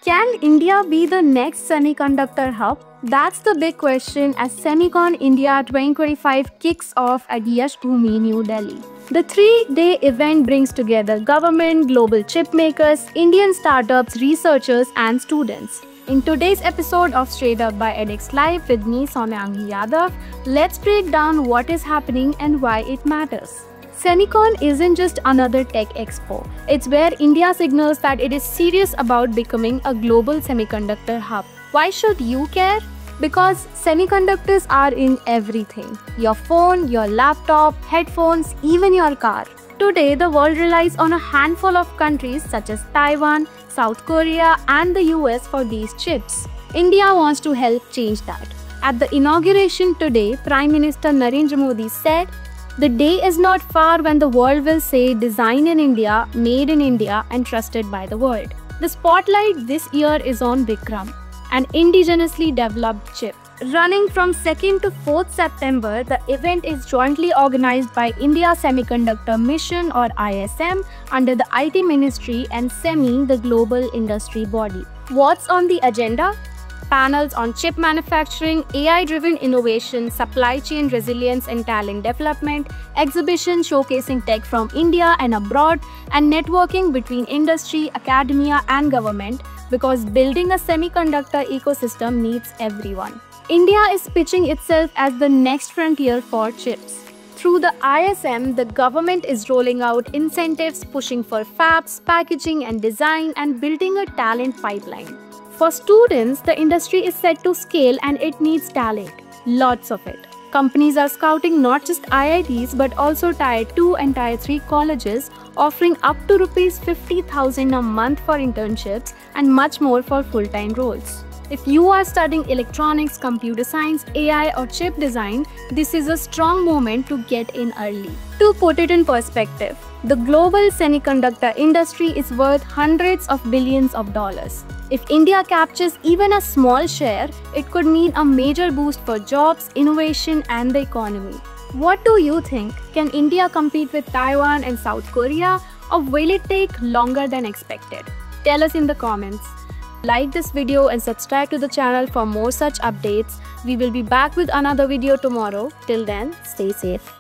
Can India be the next semiconductor hub? That's the big question as Semicon India 2025 kicks off at Yashbhoomi, New Delhi. The three-day event brings together government, global chip makers, Indian startups, researchers, and students. In today's episode of Straight Up by edX Live with me, Soumyangi Yadav, let's break down what is happening and why it matters. Semicon isn't just another tech expo. It's where India signals that it is serious about becoming a global semiconductor hub. Why should you care? Because semiconductors are in everything. Your phone, your laptop, headphones, even your car. Today, the world relies on a handful of countries such as Taiwan, South Korea, and the US for these chips. India wants to help change that. At the inauguration today, Prime Minister Narendra Modi said, "The day is not far when the world will say design in India, made in India, and trusted by the world." The spotlight this year is on Vikram, an indigenously developed chip. Running from 2nd to 4th September, the event is jointly organized by India Semiconductor Mission or ISM under the IT Ministry and SEMI, the global industry body. What's on the agenda? Panels on chip manufacturing, AI-driven innovation, supply chain resilience and talent development, exhibitions showcasing tech from India and abroad, and networking between industry, academia and government, because building a semiconductor ecosystem needs everyone. India is pitching itself as the next frontier for chips. Through the ISM, the government is rolling out incentives, pushing for fabs, packaging and design, and building a talent pipeline. For students, the industry is set to scale and it needs talent. Lots of it. Companies are scouting not just IITs but also Tier 2 and Tier 3 colleges, offering up to Rs 50,000 a month for internships and much more for full-time roles. If you are studying electronics, computer science, AI or chip design, this is a strong moment to get in early. To put it in perspective, the global semiconductor industry is worth hundreds of billions of dollars. If India captures even a small share, it could mean a major boost for jobs, innovation and the economy. What do you think? Can India compete with Taiwan and South Korea, or will it take longer than expected? Tell us in the comments. Like this video and subscribe to the channel for more such updates. We will be back with another video tomorrow. Till then, stay safe.